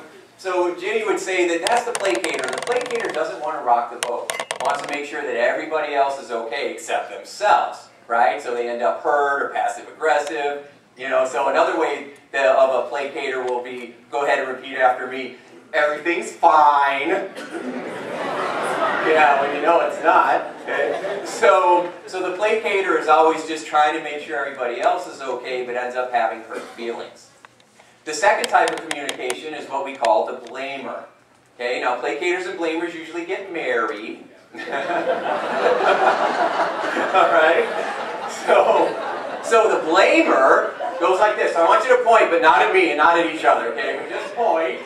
Jenny would say that that's the placater. The placater doesn't want to rock the boat. Wants to make sure that everybody else is okay except themselves, right? So they end up hurt or passive aggressive. So another way of a placater will be, go ahead and repeat after me, everything's fine. Yeah, when you know it's not. Okay? So the placater is always just trying to make sure everybody else is okay, but ends up having hurt feelings. The second type of communication is what we call the blamer. Okay, now placaters and blamers usually get married. Alright? So the blamer goes like this. I want you to point, but not at me and not at each other. Okay, but just point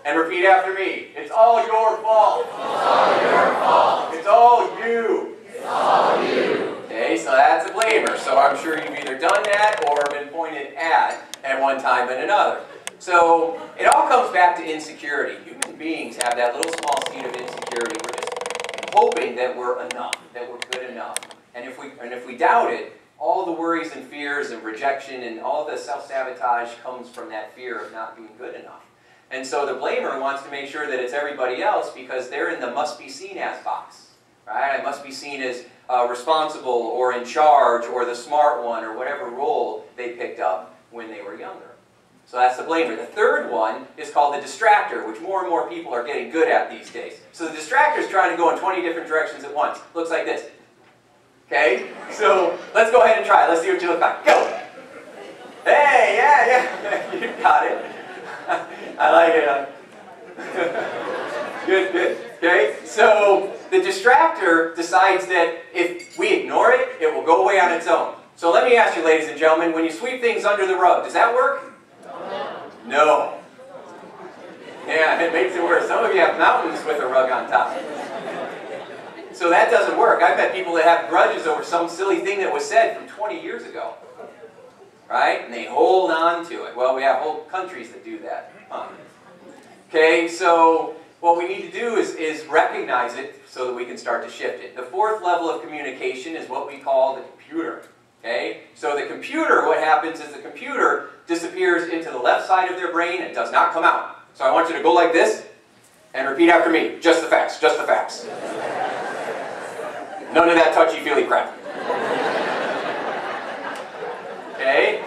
and repeat after me. It's all your fault. It's all your fault. It's all you. It's all you. Okay, so that's a blamer. So I'm sure you've either done that or been pointed at one time and another. So it all comes back to insecurity. Human beings have that little small seed of insecurity. We're just hoping that we're enough, that we're good enough. And if we doubt it, all the worries and fears and rejection and all the self-sabotage comes from that fear of not being good enough. And so the blamer wants to make sure that it's everybody else because they're in the must be seen as box. Right? I must be seen as responsible or in charge or the smart one or whatever role they picked up when they were younger. So that's the blamer. The third one is called the distractor, which more and more people are getting good at these days. So the distractor is trying to go in 20 different directions at once. Looks like this. Okay? So let's go ahead and try it. Let's see what you look like. Go! Hey, Yeah, you got it. I like it. Good, good. Okay, so the distractor decides that if we ignore it, it will go away on its own. So let me ask you, ladies and gentlemen, when you sweep things under the rug, does that work? No. Yeah, it makes it worse. Some of you have mountains with a rug on top. So that doesn't work. I've met people that have grudges over some silly thing that was said from 20 years ago. Right? And they hold on to it. Well, we have whole countries that do that. Okay, so what we need to do is recognize it so that we can start to shift it. The fourth level of communication is what we call the computer. Okay? So the computer, what happens is the computer disappears into the left side of their brain and does not come out. So I want you to go like this and repeat after me. Just the facts, just the facts. None of that touchy-feely crap. Okay?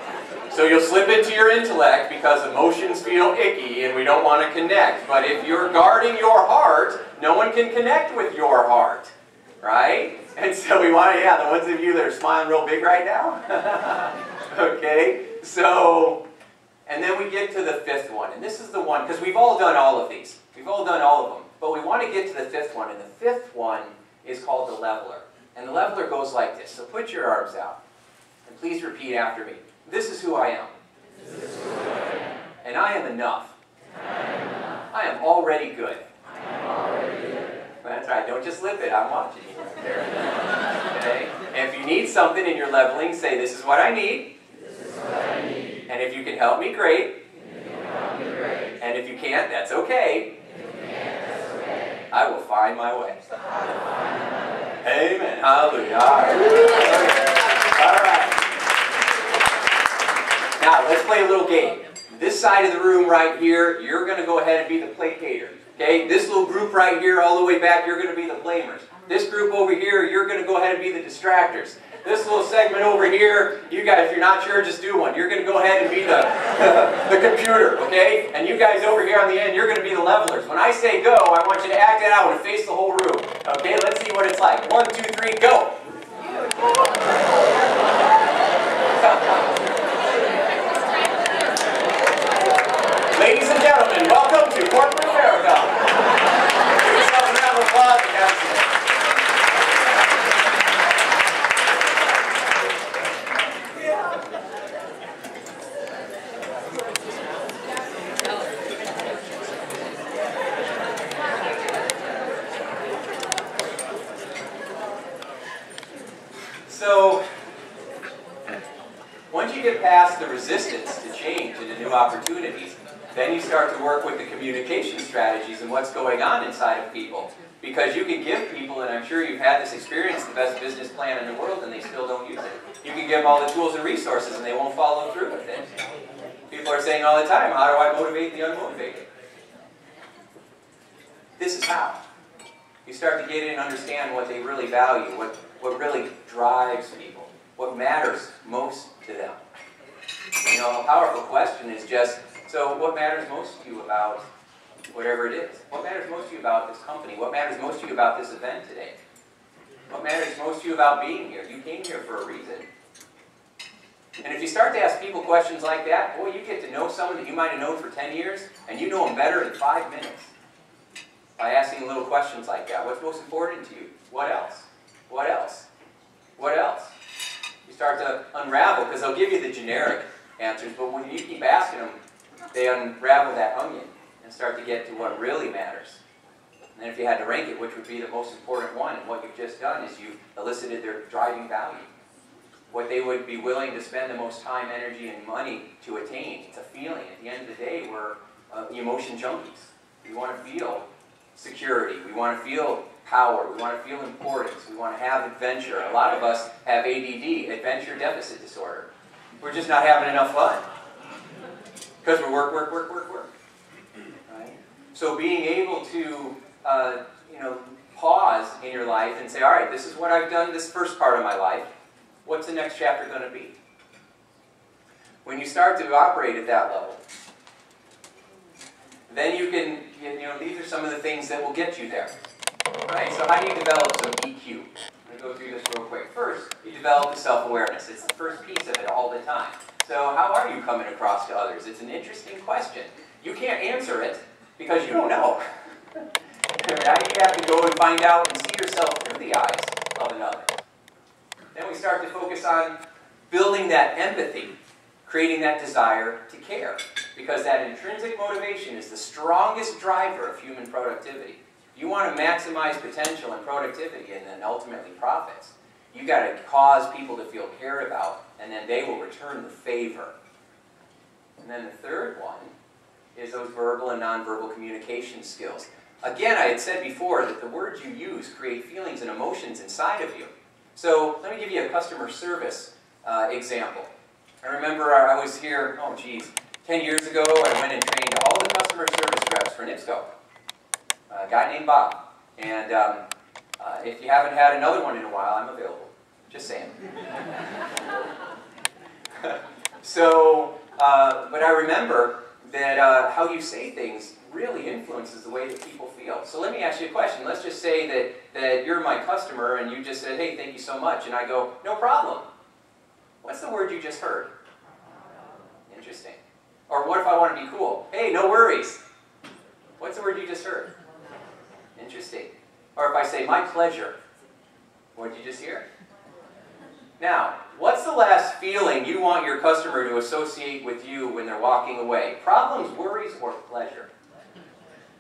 So you'll slip into your intellect because emotions feel icky and we don't want to connect. But if you're guarding your heart, no one can connect with your heart. Right? And so we want to, yeah, the ones of you that are smiling real big right now. Okay? So, and then we get to the fifth one. And this is the one, because we've all done all of these. We've all done all of them. But we want to get to the fifth one. And the fifth one is called the leveler. And the leveler goes like this. So put your arms out. And please repeat after me. This is who I am. And I am enough. I am already good. That's right. Don't just lip it. I'm watching you. Okay? And if you need something in your leveling, say, this is what I need. And if you can help me, great. And if you can't, that's okay. I will find my way. Amen. Hallelujah. All right. Now, let's play a little game. This side of the room right here, you're going to go ahead and be the placator. Okay? This little group right here, all the way back, you're going to be the blamers. This group over here, you're going to go ahead and be the distractors. This little segment over here, you guys, if you're not sure, just do one. You're going to go ahead and be the computer, okay? And you guys over here on the end, you're going to be the levelers. When I say go, I want you to act it out and face the whole room. Okay, let's see what it's like. 1, 2, 3, go! Ladies and gentlemen, welcome to corporate America. Give yourself a round of applause and have a seat. So, once you get past the resistance to change and to new opportunities, then you start to work with the communication strategies and what's going on inside of people. Because you can give people, and I'm sure you've had this experience, the best business plan in the world and they still don't use it. You can give them all the tools and resources and they won't follow through with it. People are saying all the time, how do I motivate the unmotivated? This is how. You start to get in and understand what they really value, what really drives people, what matters most to them. You know, a powerful question is just, so what matters most to you about whatever it is? What matters most to you about this company? What matters most to you about this event today? What matters most to you about being here? You came here for a reason. And if you start to ask people questions like that, boy, you get to know someone that you might have known for 10 years, and you know them better in 5 minutes. By asking little questions like that. What's most important to you? What else? What else? What else? You start to unravel, because they'll give you the generic answers, but when you keep asking them, they unravel that onion and start to get to what really matters. And then if you had to rank it, which would be the most important one, and what you've just done is you've elicited their driving value. What they would be willing to spend the most time, energy, and money to attain. It's a feeling. At the end of the day, we're emotion junkies. We want to feel security. We want to feel power. We want to feel importance. We want to have adventure. A lot of us have ADD, adventure deficit disorder. We're just not having enough fun. Because we're work. Right? So being able to pause in your life and say, all right, this is what I've done this first part of my life. What's the next chapter going to be? When you start to operate at that level, then you can, these are some of the things that will get you there. Right? So how do you develop some EQ? I'm going to go through this real quick. First, you develop the self-awareness. It's the first piece of it all the time. So how are you coming across to others? It's an interesting question. You can't answer it because you don't know. Now you have to go and find out and see yourself through the eyes of another. Then we start to focus on building that empathy, creating that desire to care. Because that intrinsic motivation is the strongest driver of human productivity. If you want to maximize potential and productivity and then ultimately profits, you got to cause people to feel cared about, and then they will return the favor. And then the third one is those verbal and nonverbal communication skills. Again, I had said before that the words you use create feelings and emotions inside of you. So let me give you a customer service example. I remember I was here, 10 years ago, I went and trained all the customer service reps for NIPSCO. A guy named Bob. And if you haven't had another one in a while, I'm available. Just saying. But I remember that how you say things really influences the way that people feel. So let me ask you a question. Let's just say that you're my customer and you just said, hey, thank you so much. And I go, no problem. What's the word you just heard? Interesting. Or what if I want to be cool? Hey, no worries. What's the word you just heard? Interesting. Or if I say, my pleasure. What did you just hear? Now, what's the last feeling you want your customer to associate with you when they're walking away? Problems, worries, or pleasure?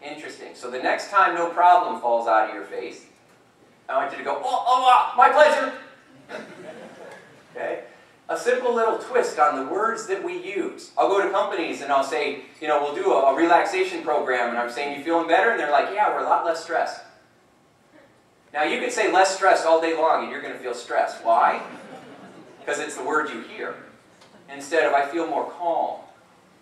Interesting. So the next time no problem falls out of your face, I want you to go, my pleasure. Okay? A simple little twist on the words that we use. I'll go to companies and I'll say, we'll do a relaxation program, and I'm saying, you feeling better? And they're like, yeah, we're a lot less stressed. Now, you could say less stress all day long, and you're going to feel stressed. Why? Because it's the word you hear. Instead of, I feel more calm,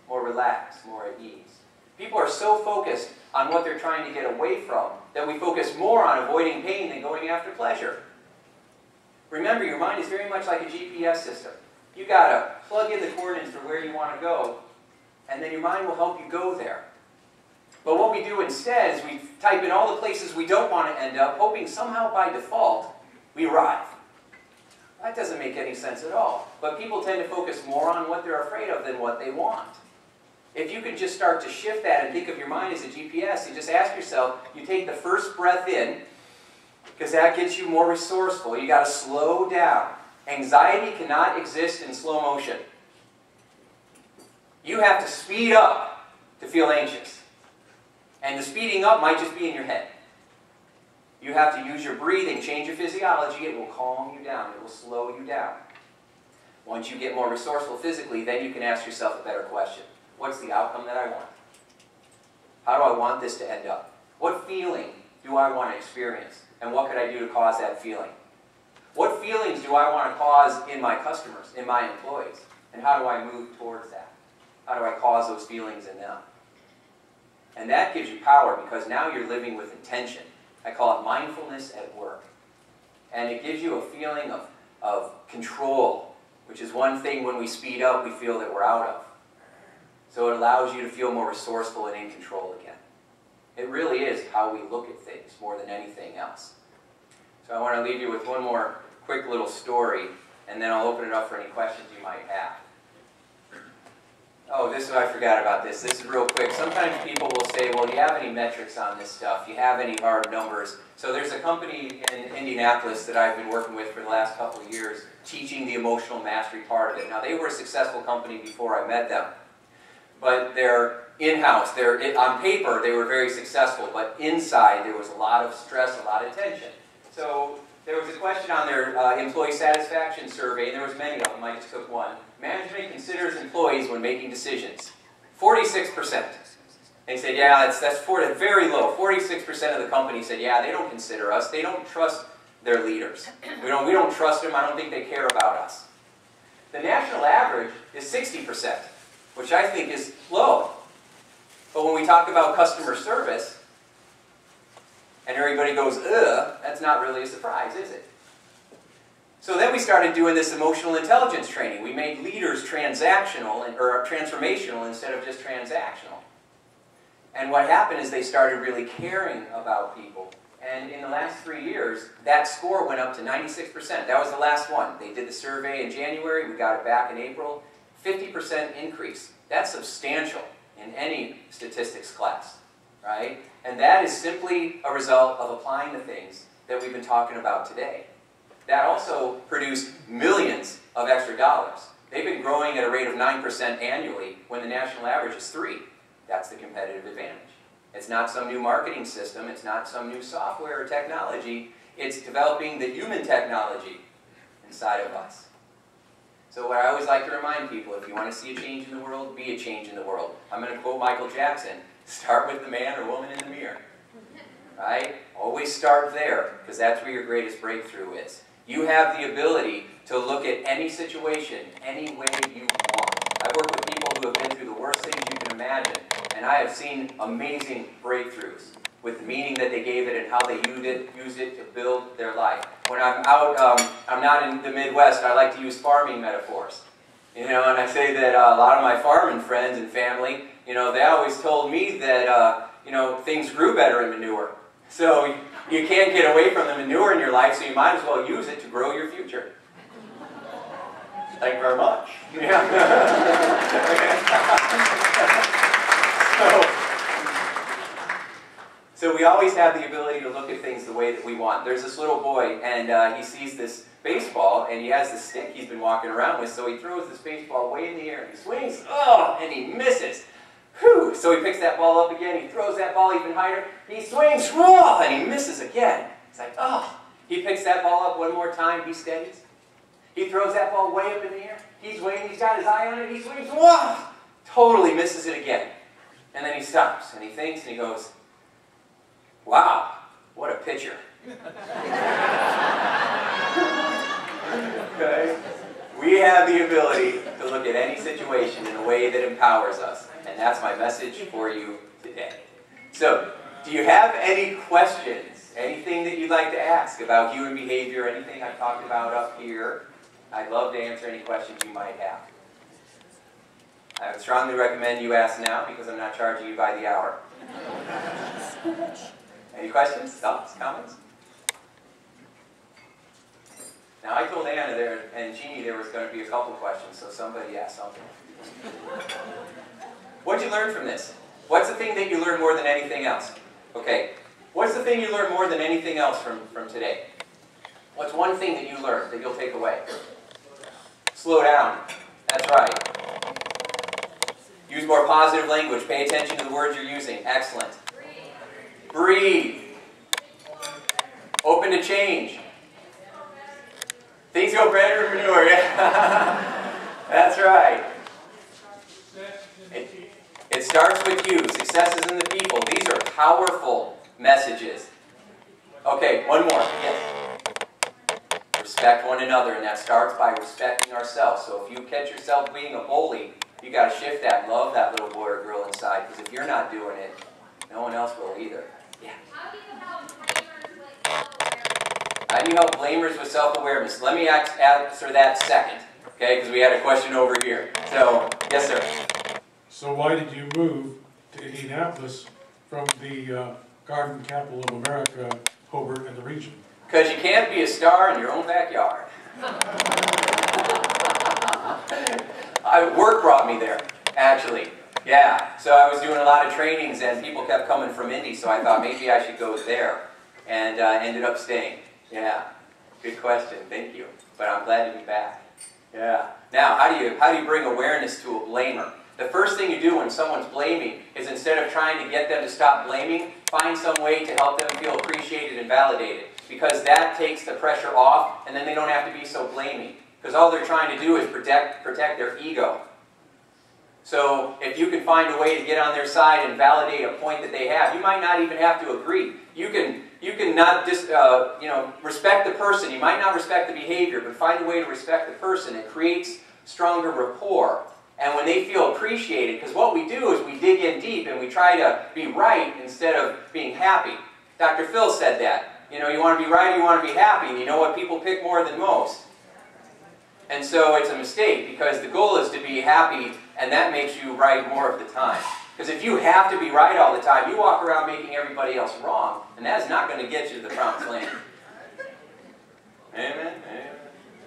more relaxed, more at ease. People are so focused on what they're trying to get away from that we focus more on avoiding pain than going after pleasure. Remember, your mind is very much like a GPS system. You've got to plug in the coordinates for where you want to go, and then your mind will help you go there. But what we do instead is we type in all the places we don't want to end up, hoping somehow by default we arrive. That doesn't make any sense at all. But people tend to focus more on what they're afraid of than what they want. If you could just start to shift that and think of your mind as a GPS, you just ask yourself, you take the first breath in, because that gets you more resourceful. You got to slow down. Anxiety cannot exist in slow motion. You have to speed up to feel anxious. And the speeding up might just be in your head. You have to use your breathing, change your physiology. It will calm you down. It will slow you down. Once you get more resourceful physically, then you can ask yourself a better question. What's the outcome that I want? How do I want this to end up? What feeling do I want to experience? And what could I do to cause that feeling? What feelings do I want to cause in my customers, in my employees? And how do I move towards that? How do I cause those feelings in them? And that gives you power, because now you're living with intention. I call it mindfulness at work. And it gives you a feeling of control, which is one thing when we speed up we feel that we're out of. So it allows you to feel more resourceful and in control again. It really is how we look at things more than anything else. So I want to leave you with one more quick little story, and then I'll open it up for any questions you might have. Oh, I forgot about this. This is real quick. Sometimes people will say, well, do you have any metrics on this stuff? Do you have any hard numbers? So there's a company in Indianapolis that I've been working with for the last couple of years, teaching the emotional mastery part of it. Now, they were a successful company before I met them. But they're in-house. On paper, they were very successful, but inside there was a lot of stress, a lot of tension. So there was a question on their employee satisfaction survey, and there was many of them. I just took one. Management considers employees when making decisions. 46%. They said, yeah, that's very low. 46% of the company said, yeah, they don't consider us. They don't trust their leaders. We don't trust them. I don't think they care about us. The national average is 60%, which I think is low. But when we talk about customer service, and everybody goes, ugh, that's not really a surprise, is it? So then we started doing this emotional intelligence training. We made leaders transactional, or transformational instead of just transactional. And what happened is they started really caring about people. And in the last 3 years, that score went up to 96%. That was the last one. They did the survey in January. We got it back in April. 50% increase. That's substantial in any statistics class, right? And that is simply a result of applying the things that we've been talking about today. That also produced millions of extra dollars. They've been growing at a rate of 9% annually when the national average is 3%. That's the competitive advantage. It's not some new marketing system. It's not some new software or technology. It's developing the human technology inside of us. So what I always like to remind people, if you want to see a change in the world, be a change in the world. I'm going to quote Michael Jackson. Start with the man or woman in the mirror. Right? Always start there, because that's where your greatest breakthrough is. You have the ability to look at any situation any way you want. I've worked with people who have been through the worst things you can imagine, and I have seen amazing breakthroughs with the meaning that they gave it and how they used it to build their life. When I'm out, I'm not in the Midwest, I like to use farming metaphors. You know, and I say that a lot of my farming friends and family, you know, they always told me that, you know, things grew better in manure. So you can't get away from the manure in your life, so you might as well use it to grow your future. Thank you very much. Yeah. So we always have the ability to look at things the way that we want. There's this little boy, and he sees this baseball, and he has this stick he's been walking around with, so he throws this baseball way in the air, and he swings, oh, and he misses. Whew. So he picks that ball up again, he throws that ball even higher, he swings, whoa, and he misses again. It's like, oh. He picks that ball up one more time, he steadies. He throws that ball way up in the air, he's waiting, he's got his eye on it, he swings, whoa, totally misses it again. And then he stops, and he thinks, and he goes, wow, what a pitcher. Okay? We have the ability to look at any situation in a way that empowers us. And that's my message for you today. So, do you have any questions? Anything that you'd like to ask about human behavior? Anything I've talked about up here? I'd love to answer any questions you might have. I would strongly recommend you ask now because I'm not charging you by the hour. Any questions, thoughts, comments? Now I told Anna there and Jeannie there was going to be a couple questions, so somebody asked something. What did you learn from this? What's the thing that you learned more than anything else? Okay, what's the thing you learned more than anything else from today? What's one thing that you learned that you'll take away? Slow down. That's right. Use more positive language. Pay attention to the words you're using. Excellent. Breathe. Open to change. Things go better in manure. Yeah. That's right. It starts with you. Success is in the people. These are powerful messages. Okay, one more. Yes. Respect one another, and that starts by respecting ourselves. So if you catch yourself being a bully, you got to shift that and love that little boy or girl inside. Because if you're not doing it, no one else will either. Yeah. How do you help blamers with self-awareness? How do you help blamers with self-awareness? Let me answer that second, okay? Because we had a question over here. So, yes, sir. So why did you move to Indianapolis from the garden capital of America, Hobart, and the region? Because you can't be a star in your own backyard. Work brought me there, actually. Yeah, so I was doing a lot of trainings and people kept coming from Indy, so I thought maybe I should go there. And ended up staying. Yeah, good question, thank you. But I'm glad to be back. Yeah. Now, how do you bring awareness to a blamer? The first thing you do when someone's blaming is instead of trying to get them to stop blaming, find some way to help them feel appreciated and validated. Because that takes the pressure off, and then they don't have to be so blaming. Because all they're trying to do is protect their ego. So if you can find a way to get on their side and validate a point that they have, you might not even have to agree. You can not just respect the person. You might not respect the behavior, but find a way to respect the person. It creates stronger rapport. And when they feel appreciated, because what we do is we dig in deep and we try to be right instead of being happy. Dr. Phil said that. You know, you want to be right or you want to be happy, and you know what people pick more than most. And so it's a mistake, because the goal is to be happy, and that makes you right more of the time. Because if you have to be right all the time, you walk around making everybody else wrong, and that's not going to get you to the promised land. Amen?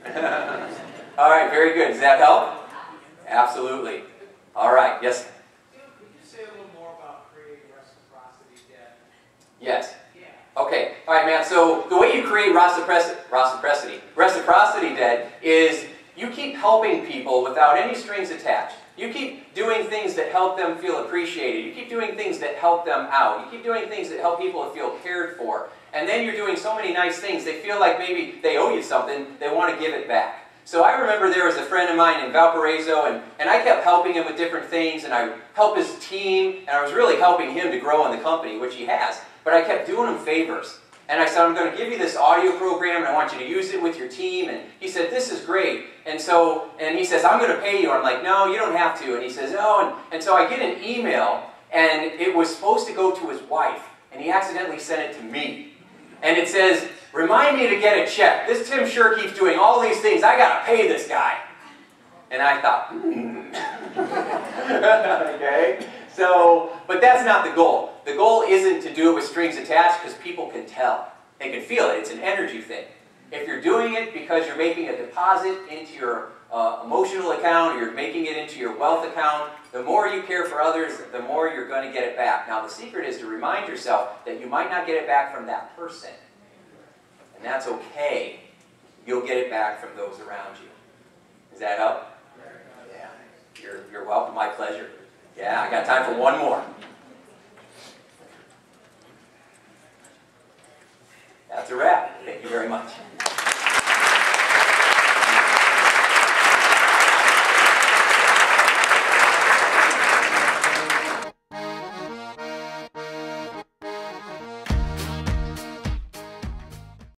Amen. All right, very good. Does that help? Absolutely. All right, yes? Could you say a little more about creating reciprocity debt? Yes. Yeah. Okay, all right, Matt. So the way you create reciprocity debt is you keep helping people without any strings attached. You keep doing things that help them feel appreciated. You keep doing things that help them out. You keep doing things that help people feel cared for. And then you're doing so many nice things, they feel like maybe they owe you something, they want to give it back. So I remember there was a friend of mine in Valparaiso, and I kept helping him with different things, and I helped his team, and I was really helping him to grow in the company, which he has. But I kept doing him favors. And I said, I'm going to give you this audio program, and I want you to use it with your team. And he said, this is great. And he says, I'm going to pay you. I'm like, no, you don't have to. And he says, no. And so I get an email, and it was supposed to go to his wife, and he accidentally sent it to me. And it says, remind me to get a check. This Tim Shurr keeps doing all these things. I got to pay this guy. And I thought, okay. So, but that's not the goal. The goal isn't to do it with strings attached because people can tell. They can feel it. It's an energy thing. If you're doing it because you're making a deposit into your emotional account or you're making it into your wealth account, the more you care for others, the more you're going to get it back. Now, the secret is to remind yourself that you might not get it back from that person. And that's okay. You'll get it back from those around you. Does that help? Yeah. You're welcome. My pleasure. Yeah, I got time for one more. That's a wrap. Thank you very much.